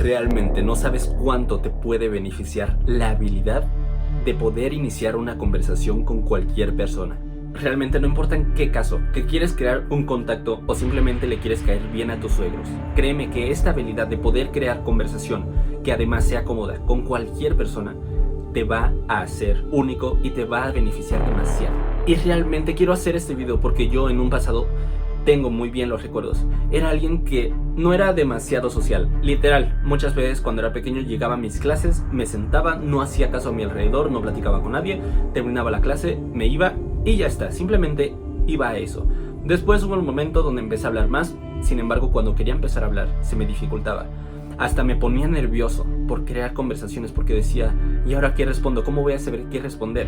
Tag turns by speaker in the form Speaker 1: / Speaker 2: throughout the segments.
Speaker 1: Realmente no sabes cuánto te puede beneficiar la habilidad de poder iniciar una conversación con cualquier persona. Realmente no importa en qué caso, que quieres crear un contacto o simplemente le quieres caer bien a tus suegros. Créeme que esta habilidad de poder crear conversación, que además sea cómoda con cualquier persona, te va a hacer único y te va a beneficiar demasiado. Y realmente quiero hacer este video porque yo en un pasado tengo muy bien los recuerdos. Era alguien que no era demasiado social. Literal, muchas veces cuando era pequeño llegaba a mis clases, me sentaba, no hacía caso a mi alrededor, no platicaba con nadie, terminaba la clase, me iba y ya está. Simplemente iba a eso. Después hubo un momento donde empecé a hablar más. Sin embargo, cuando quería empezar a hablar, se me dificultaba. Hasta me ponía nervioso por crear conversaciones porque decía, ¿y ahora qué respondo? ¿Cómo voy a saber qué responder?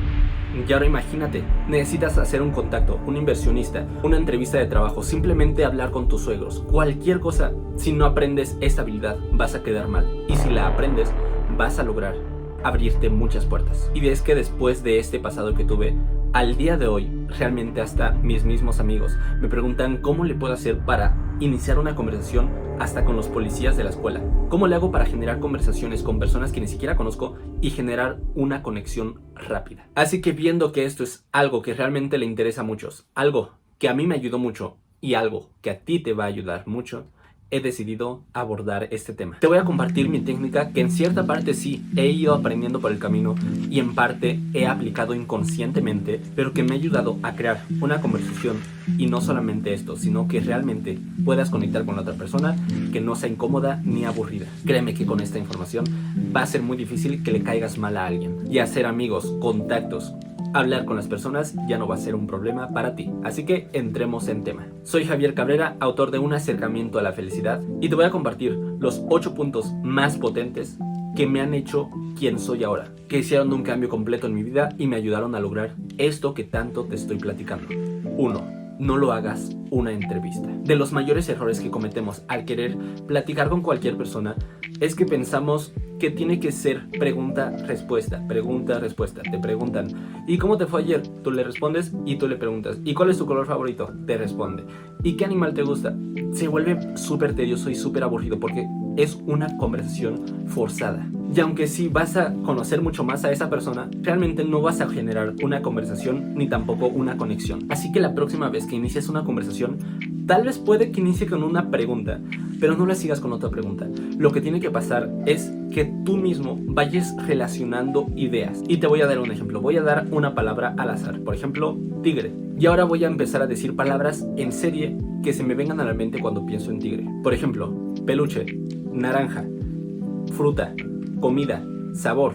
Speaker 1: Y ahora imagínate, necesitas hacer un contacto, un inversionista, una entrevista de trabajo, simplemente hablar con tus suegros, cualquier cosa. Si no aprendes esta habilidad, vas a quedar mal. Y si la aprendes, vas a lograr abrirte muchas puertas. Y es que después de este pasado que tuve, al día de hoy, realmente hasta mis mismos amigos me preguntan cómo le puedo hacer para iniciar una conversación hasta con los policías de la escuela. ¿Cómo le hago para generar conversaciones con personas que ni siquiera conozco y generar una conexión rápida? Así que viendo que esto es algo que realmente le interesa a muchos, algo que a mí me ayudó mucho y algo que a ti te va a ayudar mucho, he decidido abordar este tema. Te voy a compartir mi técnica que en cierta parte sí he ido aprendiendo por el camino y en parte he aplicado inconscientemente, pero que me ha ayudado a crear una conversación y no solamente esto, sino que realmente puedas conectar con la otra persona, que no sea incómoda ni aburrida. Créeme que con esta información va a ser muy difícil que le caigas mal a alguien y hacer amigos, contactos. Hablar con las personas ya no va a ser un problema para ti. Así que entremos en tema. Soy Javier Cabrera, autor de Un acercamiento a la felicidad, y te voy a compartir los 8 puntos más potentes que me han hecho quien soy ahora, que hicieron un cambio completo en mi vida y me ayudaron a lograr esto que tanto te estoy platicando. 1. No lo hagas una entrevista. De los mayores errores que cometemos al querer platicar con cualquier persona es que pensamos que tiene que ser pregunta-respuesta, pregunta-respuesta. Te preguntan, ¿y cómo te fue ayer? Tú le respondes y tú le preguntas, ¿y cuál es tu color favorito? Te responde. ¿Y qué animal te gusta? Se vuelve súper tedioso y súper aburrido porque es una conversación forzada. Y aunque sí vas a conocer mucho más a esa persona, realmente no vas a generar una conversación ni tampoco una conexión. Así que la próxima vez que inicies una conversación, tal vez puede que inicie con una pregunta, pero no la sigas con otra pregunta. Lo que tiene que pasar es que tú mismo vayas relacionando ideas. Y te voy a dar un ejemplo. Voy a dar una palabra al azar. Por ejemplo, tigre. Y ahora voy a empezar a decir palabras en serie que se me vengan a la mente cuando pienso en tigre. Por ejemplo, peluche, naranja, fruta, comida, sabor.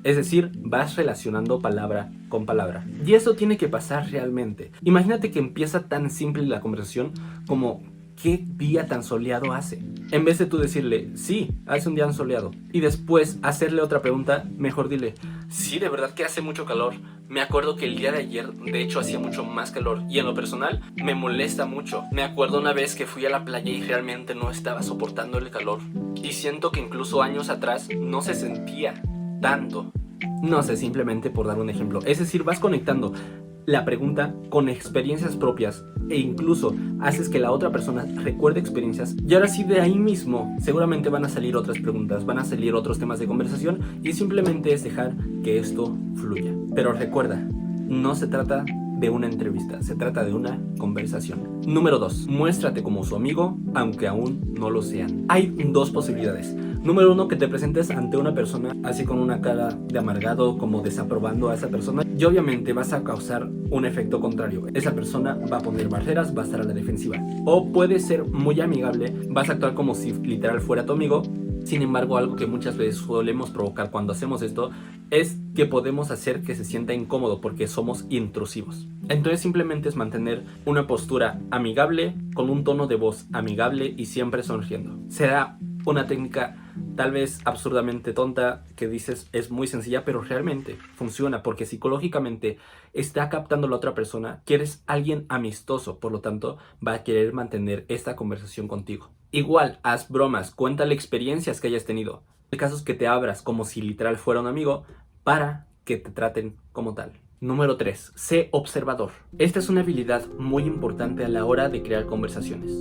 Speaker 1: Es decir, vas relacionando palabra con palabra. Y eso tiene que pasar realmente. Imagínate que empieza tan simple la conversación como ¿qué día tan soleado hace? En vez de tú decirle, sí, hace un día soleado, y después hacerle otra pregunta, mejor dile, sí, de verdad que hace mucho calor. Me acuerdo que el día de ayer, de hecho, hacía mucho más calor, y en lo personal, me molesta mucho. Me acuerdo una vez que fui a la playa y realmente no estaba soportando el calor, y siento que incluso años atrás no se sentía tanto. No sé, simplemente por dar un ejemplo. Es decir, vas conectando la pregunta con experiencias propias e incluso haces que la otra persona recuerde experiencias, y ahora sí, de ahí mismo seguramente van a salir otras preguntas, van a salir otros temas de conversación, y simplemente es dejar que esto fluya. Pero recuerda, no se trata de una entrevista, se trata de una conversación. Número 2. Muéstrate como su amigo, aunque aún no lo sean. Hay dos posibilidades. Número 1, que te presentes ante una persona así con una cara de amargado, como desaprobando a esa persona, y obviamente vas a causar un efecto contrario. Esa persona va a poner barreras, va a estar a la defensiva. O puede ser muy amigable, vas a actuar como si literal fuera tu amigo. Sin embargo, algo que muchas veces solemos provocar cuando hacemos esto es que podemos hacer que se sienta incómodo porque somos intrusivos. Entonces simplemente es mantener una postura amigable, con un tono de voz amigable y siempre sonriendo. Será una técnica tal vez absurdamente tonta, que dices es muy sencilla, pero realmente funciona porque psicológicamente está captando la otra persona que eres alguien amistoso, por lo tanto va a querer mantener esta conversación contigo. Igual, haz bromas, cuéntale experiencias que hayas tenido. El caso es que te abras como si literal fuera un amigo para que te traten como tal. Número 3. Sé observador. Esta es una habilidad muy importante a la hora de crear conversaciones.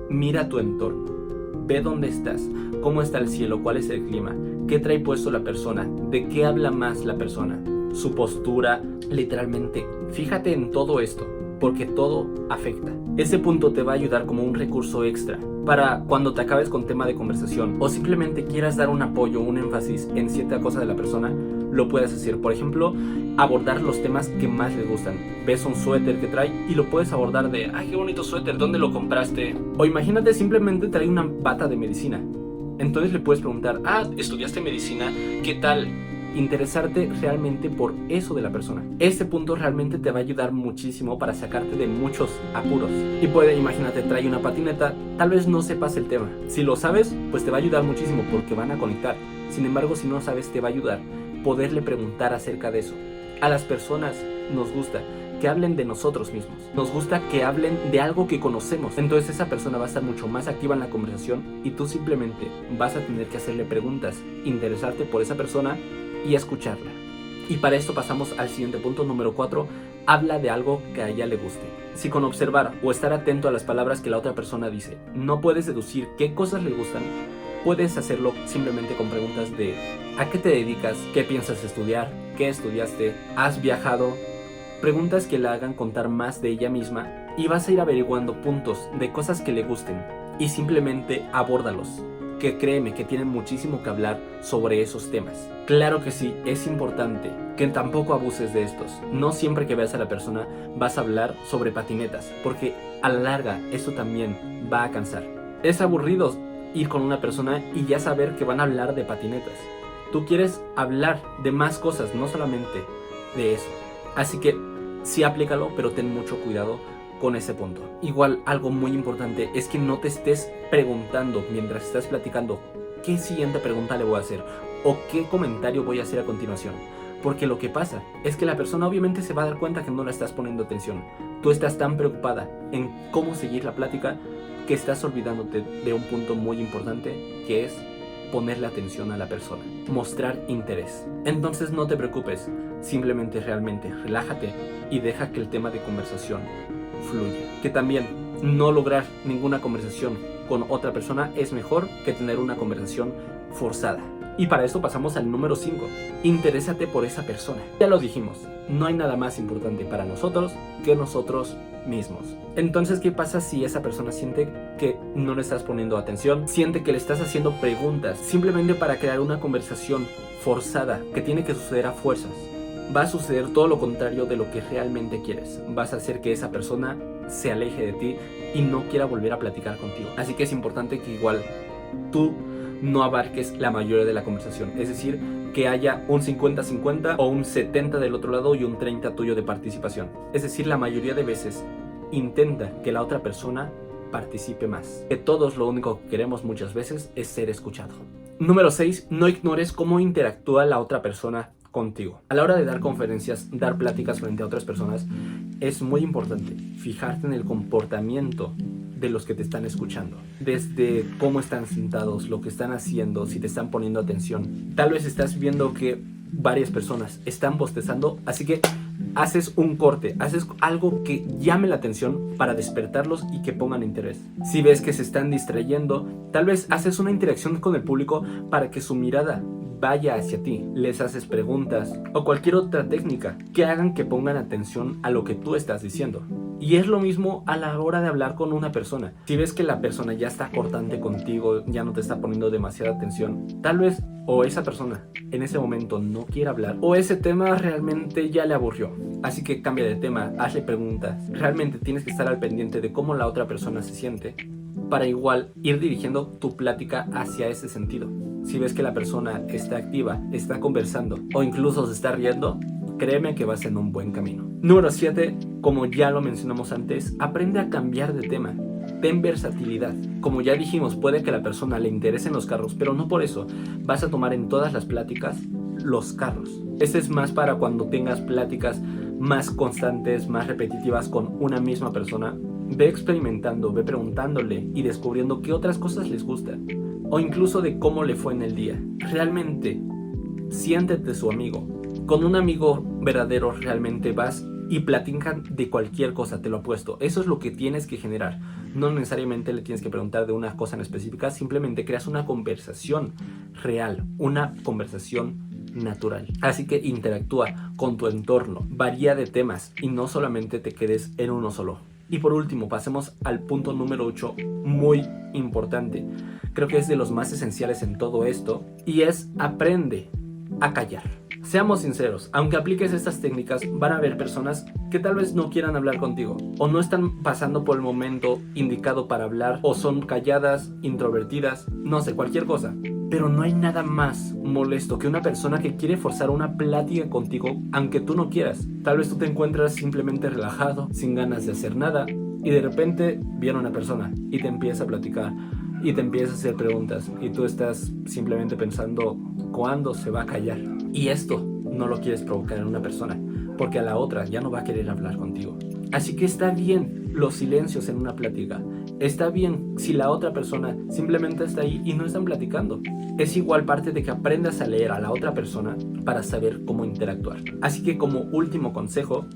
Speaker 1: Mira tu entorno. Ve dónde estás, cómo está el cielo, cuál es el clima, qué trae puesto la persona, de qué habla más la persona, su postura, literalmente. Fíjate en todo esto, porque todo afecta. Ese punto te va a ayudar como un recurso extra para cuando te acabes con tema de conversación o simplemente quieras dar un apoyo, un énfasis en cierta cosa de la persona, lo puedes hacer. Por ejemplo, abordar los temas que más les gustan. Ves un suéter que trae y lo puedes abordar de, ¡ay, qué bonito suéter! ¿Dónde lo compraste? O imagínate simplemente trae una bata de medicina. Entonces le puedes preguntar, ¿estudiaste medicina? ¿Qué tal? Interesarte realmente por eso de la persona. Este punto realmente te va a ayudar muchísimo para sacarte de muchos apuros. Y imagínate, trae una patineta, tal vez no sepas el tema. Si lo sabes, pues te va a ayudar muchísimo porque van a conectar. Sin embargo, si no sabes, te va a ayudar poderle preguntar acerca de eso. A las personas nos gusta que hablen de nosotros mismos. Nos gusta que hablen de algo que conocemos. Entonces esa persona va a estar mucho más activa en la conversación y tú simplemente vas a tener que hacerle preguntas, interesarte por esa persona y escucharla. Y para esto pasamos al siguiente punto, número 4. Habla de algo que a ella le guste. Si con observar o estar atento a las palabras que la otra persona dice no puedes deducir qué cosas le gustan, puedes hacerlo simplemente con preguntas de ¿a qué te dedicas? ¿Qué piensas estudiar? ¿Qué estudiaste? ¿Has viajado? Preguntas que la hagan contar más de ella misma y vas a ir averiguando puntos de cosas que le gusten y simplemente abórdalos. Que créeme que tienen muchísimo que hablar sobre esos temas. Claro que sí, es importante que tampoco abuses de estos. No siempre que veas a la persona vas a hablar sobre patinetas, porque a la larga eso también va a cansar. Es aburrido ir con una persona y ya saber que van a hablar de patinetas. Tú quieres hablar de más cosas, no solamente de eso. Así que sí aplícalo, pero ten mucho cuidado con ese punto. Igual, algo muy importante es que no te estés preguntando mientras estás platicando qué siguiente pregunta le voy a hacer o qué comentario voy a hacer a continuación. Porque lo que pasa es que la persona obviamente se va a dar cuenta que no le estás poniendo atención. Tú estás tan preocupada en cómo seguir la plática que estás olvidándote de un punto muy importante, que es ponerle atención a la persona, mostrar interés. Entonces no te preocupes, simplemente realmente relájate y deja que el tema de conversación fluya. Que también no lograr ninguna conversación con otra persona es mejor que tener una conversación forzada. Y para esto pasamos al número 5. Interésate por esa persona. Ya lo dijimos, no hay nada más importante para nosotros que nosotros mismos. Entonces, ¿qué pasa si esa persona siente que no le estás poniendo atención? Siente que le estás haciendo preguntas simplemente para crear una conversación forzada que tiene que suceder a fuerzas. Va a suceder todo lo contrario de lo que realmente quieres. Vas a hacer que esa persona se aleje de ti y no quiera volver a platicar contigo. Así que es importante que igual tú no abarques la mayoría de la conversación. Es decir, que haya un 50-50 o un 70 del otro lado y un 30 tuyo de participación. Es decir, la mayoría de veces intenta que la otra persona participe más. Que todos lo único que queremos muchas veces es ser escuchado. Número 6. No ignores cómo interactúa la otra persona contigo. A la hora de dar conferencias, dar pláticas frente a otras personas, es muy importante fijarte en el comportamiento de los que te están escuchando. Desde cómo están sentados, lo que están haciendo, si te están poniendo atención. Tal vez estás viendo que varias personas están bostezando, así que haces un corte, haces algo que llame la atención para despertarlos y que pongan interés. Si ves que se están distrayendo, tal vez haces una interacción con el público para que su mirada vaya hacia ti. Les haces preguntas o cualquier otra técnica que hagan que pongan atención a lo que tú estás diciendo. Y es lo mismo a la hora de hablar con una persona. Si ves que la persona ya está cortante contigo, ya no te está poniendo demasiada atención, tal vez o esa persona en ese momento no quiere hablar o ese tema realmente ya le aburrió. Así que cambia de tema, hazle preguntas. Realmente tienes que estar al pendiente de cómo la otra persona se siente para igual ir dirigiendo tu plática hacia ese sentido. Si ves que la persona está activa, está conversando o incluso se está riendo, créeme que vas en un buen camino. Número 7, como ya lo mencionamos antes, aprende a cambiar de tema. Ten versatilidad. Como ya dijimos, puede que a la persona le interesen los carros, pero no por eso vas a tomar en todas las pláticas los carros. Este es más para cuando tengas pláticas más constantes, más repetitivas con una misma persona. Ve experimentando, ve preguntándole y descubriendo qué otras cosas les gustan o incluso de cómo le fue en el día. Realmente, siéntete su amigo. Con un amigo verdadero realmente vas y platican de cualquier cosa, te lo apuesto. Eso es lo que tienes que generar. No necesariamente le tienes que preguntar de una cosa en específica, simplemente creas una conversación real, una conversación natural. Así que interactúa con tu entorno, varía de temas y no solamente te quedes en uno solo. Y por último, pasemos al punto número 8, muy importante. Creo que es de los más esenciales en todo esto, y es aprende a callar. Seamos sinceros, aunque apliques estas técnicas, van a haber personas que tal vez no quieran hablar contigo, o no están pasando por el momento indicado para hablar, o son calladas, introvertidas, no sé, cualquier cosa. Pero no hay nada más molesto que una persona que quiere forzar una plática contigo aunque tú no quieras. Tal vez tú te encuentras simplemente relajado, sin ganas de hacer nada, y de repente viene una persona y te empieza a platicar y te empieza a hacer preguntas y tú estás simplemente pensando ¿cuándo se va a callar? Y esto no lo quieres provocar en una persona, porque a la otra ya no va a querer hablar contigo. Así que está bien los silencios en una plática. Está bien si la otra persona simplemente está ahí y no están platicando. Es igual parte de que aprendas a leer a la otra persona para saber cómo interactuar. Así que como último consejo,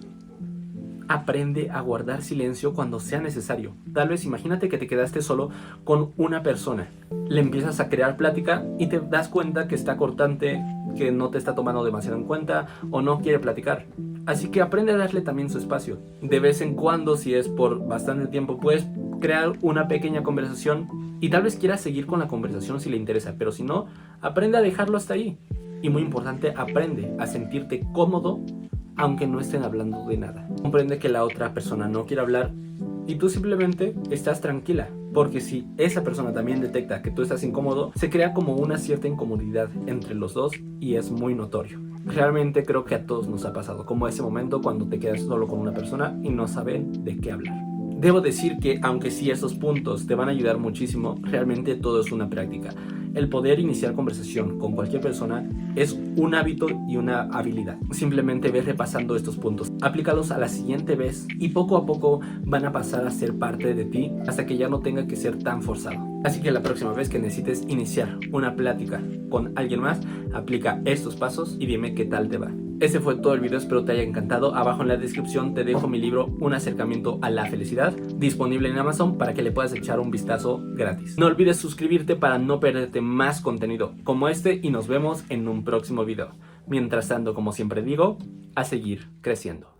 Speaker 1: aprende a guardar silencio cuando sea necesario. Tal vez imagínate que te quedaste solo con una persona. Le empiezas a crear plática y te das cuenta que está cortante, que no te está tomando demasiado en cuenta o no quiere platicar. Así que aprende a darle también su espacio. De vez en cuando, si es por bastante tiempo, puedes crear una pequeña conversación y tal vez quieras seguir con la conversación si le interesa, pero si no, aprende a dejarlo hasta ahí. Y muy importante, aprende a sentirte cómodo aunque no estén hablando de nada. Comprende que la otra persona no quiere hablar y tú simplemente estás tranquila, porque si esa persona también detecta que tú estás incómodo, se crea como una cierta incomodidad entre los dos y es muy notorio. Realmente creo que a todos nos ha pasado, como ese momento cuando te quedas solo con una persona y no saben de qué hablar. Debo decir que aunque sí estos puntos te van a ayudar muchísimo, realmente todo es una práctica. El poder iniciar conversación con cualquier persona es un hábito y una habilidad. Simplemente ve repasando estos puntos, aplícalos a la siguiente vez y poco a poco van a pasar a ser parte de ti hasta que ya no tenga que ser tan forzado. Así que la próxima vez que necesites iniciar una plática con alguien más, aplica estos pasos y dime qué tal te va. Ese fue todo el video, espero te haya encantado. Abajo en la descripción te dejo mi libro Un acercamiento a la felicidad, disponible en Amazon para que le puedas echar un vistazo gratis. No olvides suscribirte para no perderte más contenido como este y nos vemos en un próximo video. Mientras tanto, como siempre digo, a seguir creciendo.